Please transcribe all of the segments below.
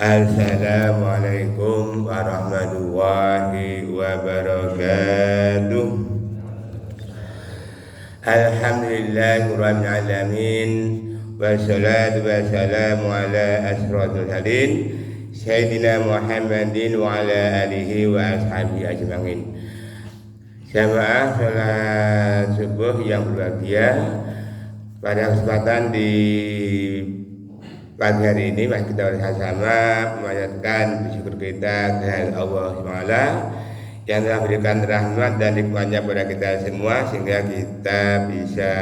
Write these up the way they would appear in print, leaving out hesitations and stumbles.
Assalamualaikum warahmatullahi wabarakatuh. Alhamdulillahirabbil alamin. Wassalatu wassalamu ala asyrofil mursalin Sayyidina Muhammadin wa ala alihi wa ashabihi ajma'in. Jamaah salat subuh yang berbahagia, pada kesempatan di pagi hari ini mari kita bersama memanjatkan bersyukur kita kepada Allah SWT yang telah berikan rahmat dan nikmatnya kepada kita semua, sehingga kita bisa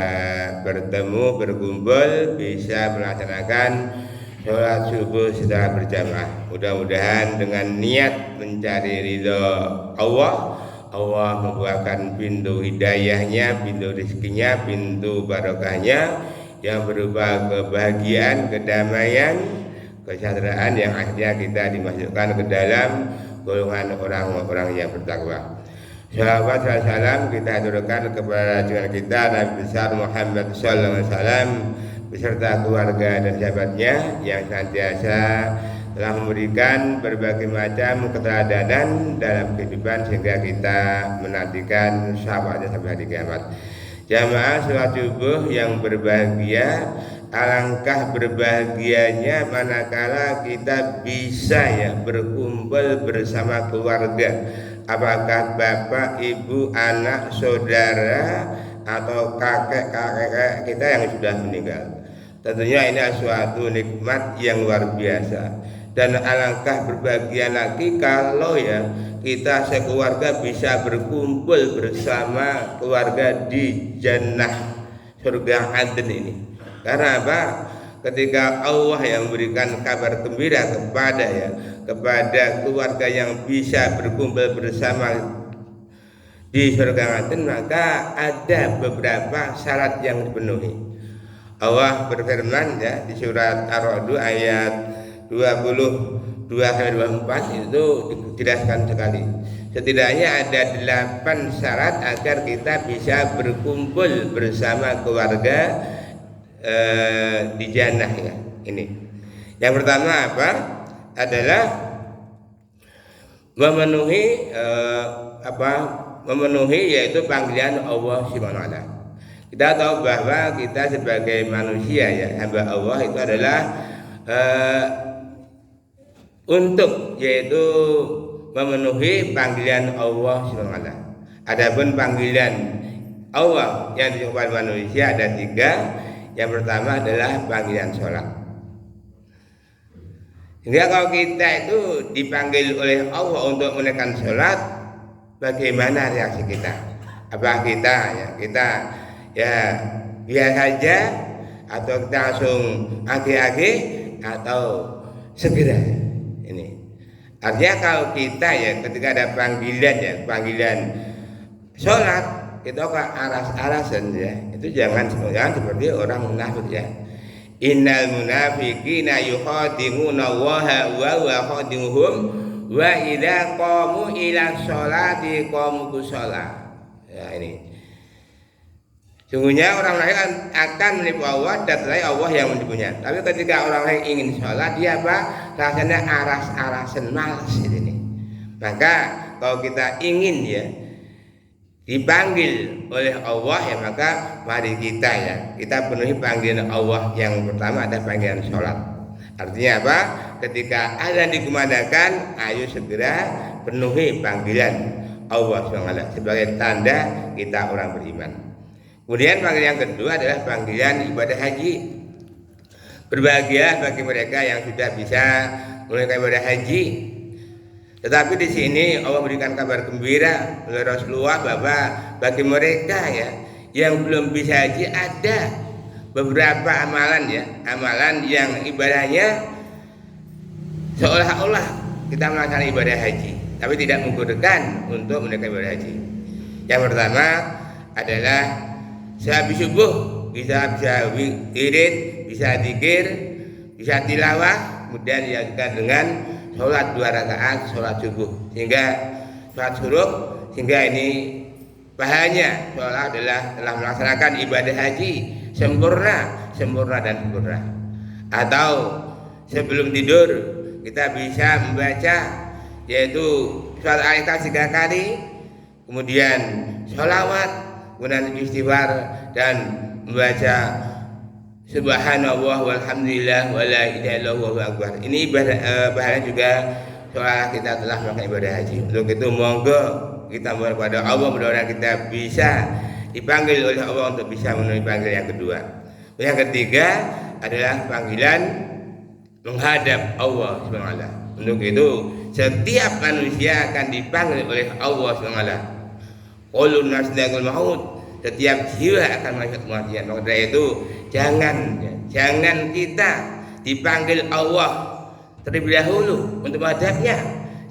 bertemu, berkumpul, bisa melaksanakan sholat subuh secara berjamaah. Mudah-mudahan dengan niat mencari ridho Allah, Allah membukakan pintu hidayahnya, pintu rezekinya, pintu barokahnya yang berupa kebahagiaan, kedamaian, kesejahteraan yang akhirnya kita dimasukkan ke dalam golongan orang-orang yang bertakwa. Shalawat dan salam kita aturkan kepada junjungan kita Nabi besar Muhammad sallallahu alaihi wasallam beserta keluarga dan sahabatnya yang senantiasa telah memberikan berbagai macam keteladanan dalam kehidupan sehingga kita menantikan syafaatnya sampai hari kiamat. Jamaah sholat subuh yang berbahagia, alangkah berbahagianya manakala kita bisa berkumpul bersama keluarga, apakah bapak, ibu, anak, saudara, atau kakek kita yang sudah meninggal. Tentunya ini suatu nikmat yang luar biasa. Dan alangkah berbahagia lagi kalau kita sekeluarga bisa berkumpul bersama keluarga di jannah surga Aden ini. Karena apa? Ketika Allah yang memberikan kabar gembira kepada keluarga yang bisa berkumpul bersama di surga Aden, maka ada beberapa syarat yang dipenuhi. Allah berfirman di surat Ar-Ra'd ayat 22-24 itu dijelaskan sekali. Setidaknya ada 8 syarat agar kita bisa berkumpul bersama keluarga di jannah ini. Yang pertama adalah memenuhi yaitu panggilan Allah Subhanahu wa taala. Kita tahu bahwa kita sebagai manusia hamba Allah itu adalah untuk yaitu memenuhi panggilan Allah SWT. Adapun panggilan Allah yang dilakukan manusia ada 3. Yang pertama adalah panggilan sholat. Sehingga kalau kita itu dipanggil oleh Allah untuk menekan sholat, bagaimana reaksi kita? Apakah kita biasa saja, atau kita langsung age-age, atau segera? Ini artinya kalau kita ketika ada panggilan sholat, kita kok aras-arasan itu jangan seperti orang munafik Innal munafiqina yukhadi'una Allaha wa huwa khadi'uhum wa idza qamu ila sholati qamu kusala. Ini sungguhnya orang lain akan menipu Allah dan Allah yang menipunya. Tapi ketika orang lain ingin sholat, dia rasanya aras-arasan, malas ini. Maka kalau kita ingin dipanggil oleh Allah maka mari kita penuhi panggilan Allah. Yang pertama ada panggilan sholat. Artinya apa? Ketika azan dikumandangkan, ayo segera penuhi panggilan Allah SWT sebagai tanda kita orang beriman. Kemudian panggilan yang kedua adalah panggilan ibadah haji. Berbahagia bagi mereka yang sudah bisa menunaikan ibadah haji. Tetapi di sini Allah berikan kabar gembira oleh Rasulullah bahwa bagi mereka yang belum bisa haji ada beberapa amalan yang ibadahnya seolah-olah kita melaksanakan ibadah haji, tapi tidak menggunakan untuk menunaikan ibadah haji. Yang pertama adalah sehabis subuh bisa wirid, bisa zikir, bisa tilawah, kemudian dilanjutkan dengan sholat 2 rakaat sholat subuh sehingga ini pahalanya seolah adalah telah melaksanakan ibadah haji sempurna. Atau sebelum tidur kita bisa membaca yaitu surat Al-Ikhlas 3 kali, kemudian sholawat, kemudian istighfar dan membaca subhanallah walhamdulillah wala ilaha illallah wallahu akbar. Ini pahala juga seolah kita telah melakukan ibadah haji. Untuk itu monggo kita mohon kepada Allah mudah-mudahan kita bisa dipanggil oleh Allah untuk bisa memenuhi panggilan yang kedua. Yang ketiga adalah panggilan menghadap Allah SWT. Untuk itu setiap manusia akan dipanggil oleh Allah SWT. Qulun nasdaqul maut, setiap jiwa akan masuk kematian. Maka dari itu jangan kita dipanggil Allah terlebih dahulu untuk menghadapnya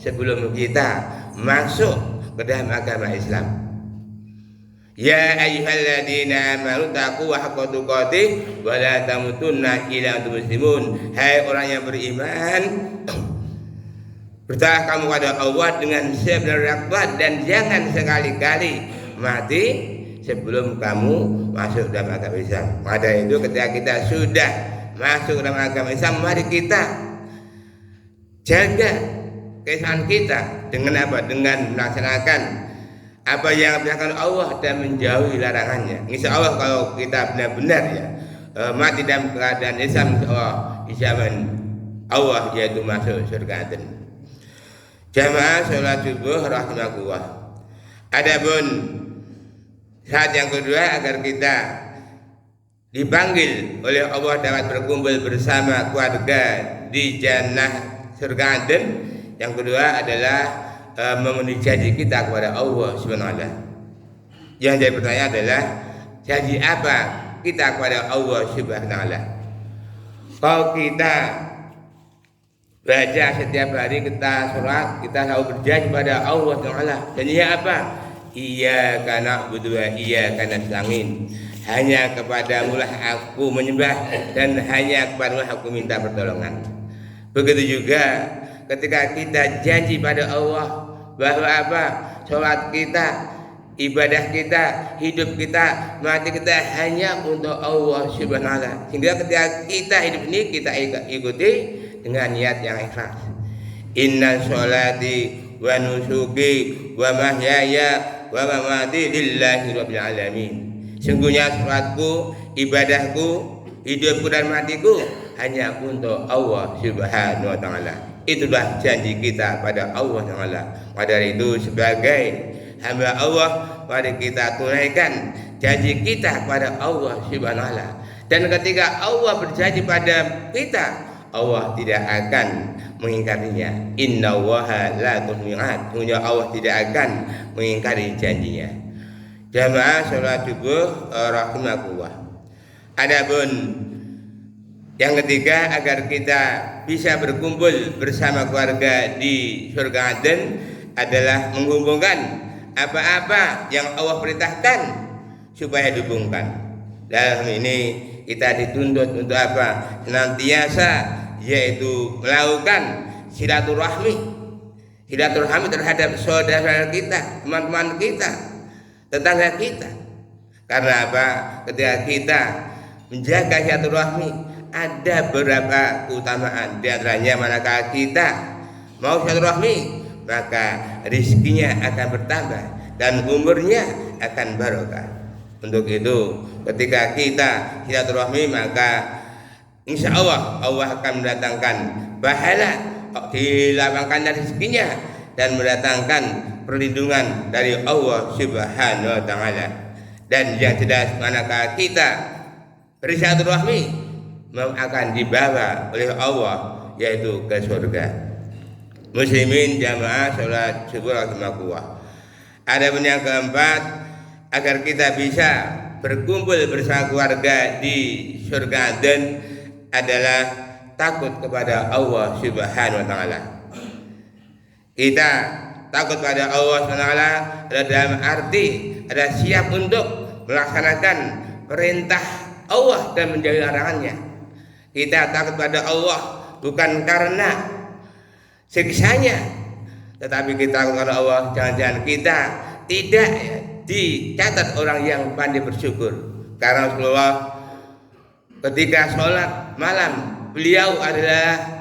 sebelum kita masuk ke dalam agama Islam. Ya ayyuhalladzina amanu taqu haqqa tuqatih wa la tamutunna illa antum muslimun. Hai orang yang beriman, bertakwalah kamu kepada Allah dengan sebenar-benar takwa dan jangan sekali-kali mati sebelum kamu masuk dalam agama Islam. Maka itu ketika kita sudah masuk dalam agama Islam, mari kita jaga keislaman kita dengan apa? Dengan melaksanakan apa yang diperintahkan Allah dan menjauhi larangannya. Insya Allah kalau kita benar-benar mati dalam keadaan Islam, Islam Allah yaitu masuk surga Aden. Jamaah sholat subuh rahimakumullah. Adapun saat yang kedua agar kita dipanggil oleh Allah dapat berkumpul bersama keluarga di jannah surga Aden. Yang kedua adalah memenuhi janji kita kepada Allah SWT. Yang jadi pertanyaan adalah janji apa kita kepada Allah SWT? Kalau kita baca setiap hari, kita sholat, kita selalu berjanji pada Allah SWT. Janjinya apa? Iyyaka na'budu wa iyyaka nasta'in. Hanya kepadamulah aku menyembah dan hanya kepadamulah aku minta pertolongan. Begitu juga ketika kita janji pada Allah bahwa apa? Sholat kita, ibadah kita, hidup kita, mati kita hanya untuk Allah Subhanahu wa taala. Sehingga ketika kita hidup ini kita ikuti dengan niat yang ikhlas. Inna sholati wa nusuki wa mahyaya wa mamati lillahi rabbil alamin. Sungguhnya sholatku, ibadahku, hidupku dan matiku hanya untuk Allah Subhanahu wa taala. Itulah janji kita pada Allah Taala. Pada itu sebagai hamba Allah, mari kita tunaikan janji kita pada Allah Subhanahu wa taala. Dan ketika Allah berjanji pada kita, Allah tidak akan mengingkarinya. Innallaha la tukhli'at. Allah tidak akan mengingkari janjinya. Jamaah sholat subuh rahimakumullah. Adapun yang ketiga agar kita bisa berkumpul bersama keluarga di surga Aden adalah menghubungkan apa-apa yang Allah perintahkan supaya dihubungkan. Dalam ini kita dituntut untuk apa? Senantiasa yaitu melakukan silaturahmi terhadap saudara kita, teman-teman kita, tetangga kita. Karena apa? Ketika kita menjaga silaturahmi ada beberapa keutamaan. Di antaranya manakala kita mau silaturahmi, maka rizkinya akan bertambah dan umurnya akan barokah. Untuk itu ketika kita silaturahmi, maka insya Allah akan mendatangkan pahala, dilapangkan rezekinya dan mendatangkan perlindungan dari Allah Subhanahu wa taala. Dan yang jelas manakala kita bersilaturahmi akan dibawa oleh Allah yaitu ke surga. Muslimin jamaah sholat subuh rahimakumullah. Adapun yang keempat agar kita bisa berkumpul bersama keluarga di surga Aden adalah takut kepada Allah Subhanahu wa taala. Kita takut pada Allah Subhanahu wa taala dalam arti ada siap untuk melaksanakan perintah Allah dan menjauhi larangannya. Kita takut pada Allah bukan karena siksanya, tetapi kita takut pada Allah jangan-jangan kita tidak dicatat orang yang pandai bersyukur. Karena Rasulullah ketika sholat malam beliau adalah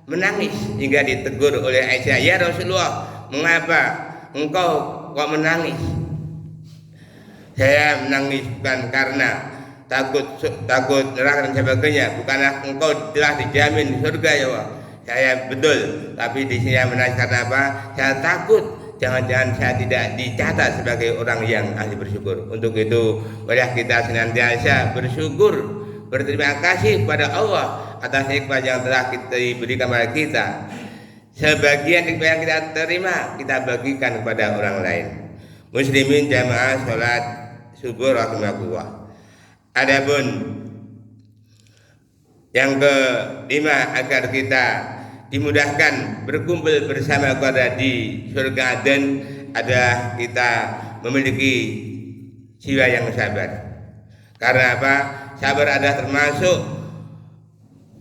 menangis hingga ditegur oleh Aisyah, "Ya Rasulullah, mengapa engkau kok menangis?" "Saya menangis bukan karena takut neraka dan sebagainya, bukanlah engkau telah dijamin surga ya Allah." "Saya betul, tapi di sini saya menangis karena apa? Saya takut jangan-jangan saya tidak dicatat sebagai orang yang ahli bersyukur." Untuk itu, marilah kita senantiasa bersyukur, berterima kasih kepada Allah atas nikmat yang telah kita berikan kepada kita. Sebagian nikmat yang kita terima, kita bagikan kepada orang lain. Muslimin jamaah sholat subuh rahimakumullah. Adapun yang kelima, agar kita dimudahkan berkumpul bersama keluarga di surga Aden, adalah kita memiliki jiwa yang sabar. Karena apa? Sabar adalah termasuk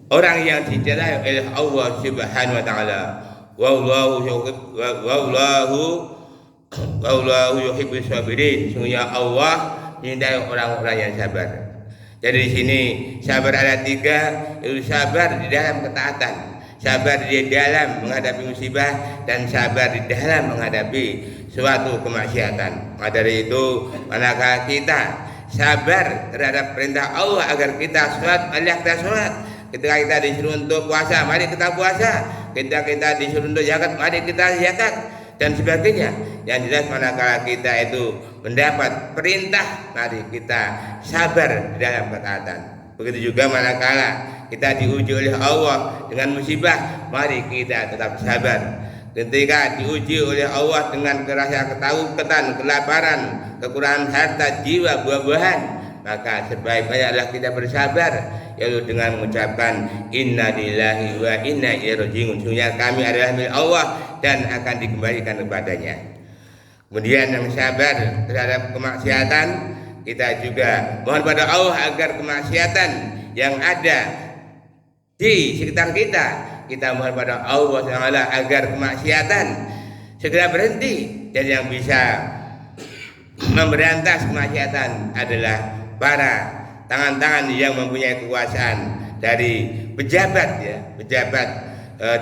orang yang dicintai oleh Allah Subhanahu wa taala. Wallahu yuhibbus sabirin. Sungguhnya Allah mencintai orang-orang yang sabar. Jadi di sini sabar ada tiga, yaitu sabar di dalam ketaatan, sabar di dalam menghadapi musibah, dan sabar di dalam menghadapi suatu kemaksiatan. Maka dari itu, manakala kita sabar terhadap perintah Allah agar kita sholat, marilah kita sholat. Ketika kita disuruh untuk puasa, mari kita puasa. Ketika kita disuruh untuk zakat, mari kita zakat, dan sebagainya. Yang jelas manakala kita itu mendapat perintah, mari kita sabar dalam ketaatan. Begitu juga manakala kita diuji oleh Allah dengan musibah, mari kita tetap sabar. Ketika diuji oleh Allah dengan kerasa ketakutan, kelaparan, kekurangan harta, jiwa, buah-buahan, maka sebaik-baiknya adalah kita bersabar, yaitu dengan mengucapkan inna lillahi wa inna ilaihi raji'un. Sungguhnya kami adalah milik Allah dan akan dikembalikan kepadanya. Kemudian yang sabar terhadap kemaksiatan, kita juga mohon pada Allah agar kemaksiatan yang ada di sekitar kita mohon pada Allah SWT agar kemaksiatan segera berhenti. Dan yang bisa memberantas kemaksiatan adalah para tangan-tangan yang mempunyai kekuasaan, dari pejabat ya, pejabat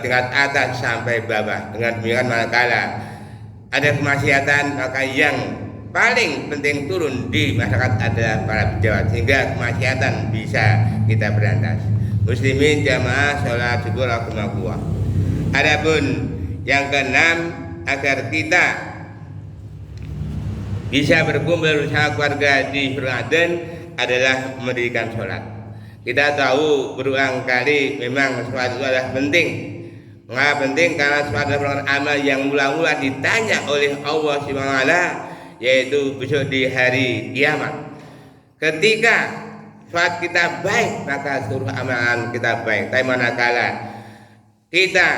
tingkat atas sampai bawah. Dengan demikian manakala ada kemaksiatan, maka yang paling penting turun di masyarakat adalah para pejabat, sehingga kemaksiatan bisa kita berantas. Muslimin jamaah sholat subuh rahimakumullah. Adapun yang keenam, agar kita bisa berkumpul bersama keluarga di surga Aden, adalah mendirikan sholat. Kita tahu berulang kali memang sholat itu adalah penting. Mengapa penting? Karena sholat adalah amal yang mula-mula ditanya oleh Allah SWT, yaitu besok di hari kiamat. Ketika sholat kita baik, maka seluruh amalan kita baik. Tapi manakala kita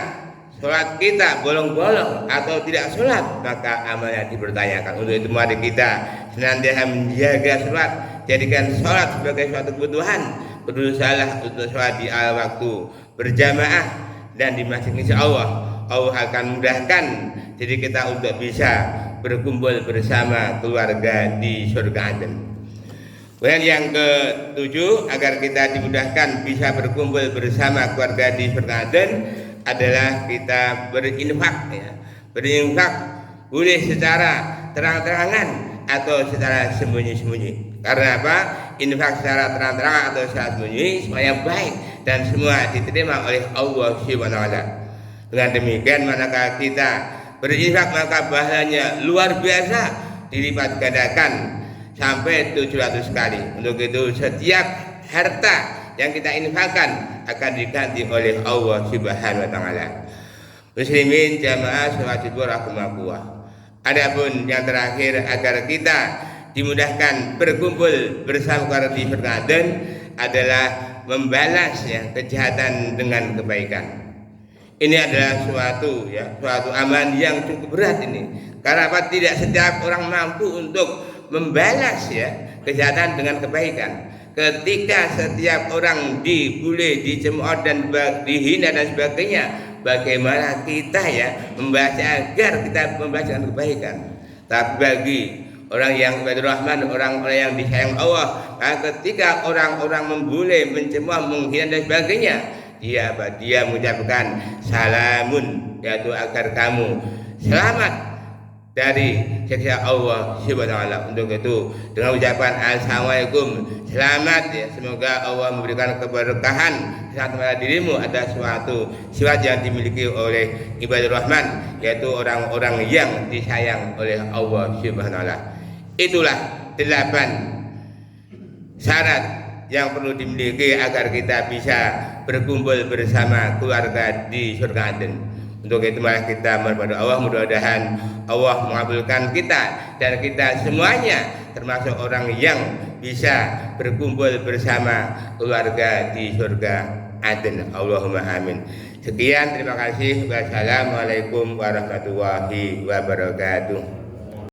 sholat kita bolong-bolong atau tidak sholat, maka amalnya dipertanyakan. Untuk itu mari kita senantiasa menjaga sholat, jadikan sholat sebagai suatu kebutuhan. Berusahalah untuk sholat di awal waktu, berjamaah, dan di masjid. Insya Allah akan mudahkan diri kita untuk bisa berkumpul bersama keluarga di surga Aden. Kemudian yang ketujuh, agar kita dimudahkan bisa berkumpul bersama keluarga di surga Aden, adalah kita berinfak ya. Berinfak boleh secara terang-terangan atau secara sembunyi-sembunyi. Karena apa? Infak secara terang-terangan atau secara sembunyi semuanya baik dan semua diterima oleh Allah SWT. Dengan demikian manakala kita berinfak, maka pahalanya luar biasa, dilipat gandakan sampai 700 kali. Untuk itu setiap harta yang kita infakkan akan diganti oleh Allah Subhanahu wa taala. Muslimin jamaah sholat subuh rahimakumullah. Adapun yang terakhir, agar kita dimudahkan berkumpul bersama keluarga di surga Aden, adalah membalas ya kejahatan dengan kebaikan. Ini adalah suatu amalan yang cukup berat ini. Karena apa? Tidak setiap orang mampu untuk membalas ya kejahatan dengan kebaikan. Ketika setiap orang dibully, dicemooh dan dihina dan sebagainya, bagaimana kita ya membaca agar kita membaca dengan kebaikan? Tapi bagi orang yang ibadur rahman, orang-orang yang disayang Allah, ketika orang-orang membuli, mencemooh, menghina dan sebagainya, dia mengucapkan salamun, yaitu agar kamu selamat dari siksa Allah Subhanahu wa taala. Untuk itu dengan ucapan assalamualaikum, selamat ya, semoga Allah memberikan keberkahan pada dirimu atas suatu sifat yang dimiliki oleh ibadur rahman, yaitu orang-orang yang disayang oleh Allah Subhanahu wa taala. Itulah 8 syarat yang perlu dimiliki agar kita bisa berkumpul bersama keluarga di surga Aden. Untuk itu mari kita berdoa Allah, mudah-mudahan Allah mengabulkan kita dan kita semuanya termasuk orang yang bisa berkumpul bersama keluarga di surga Aden. Allahumma amin. Sekian, terima kasih. Wassalamualaikum warahmatullahi wabarakatuh.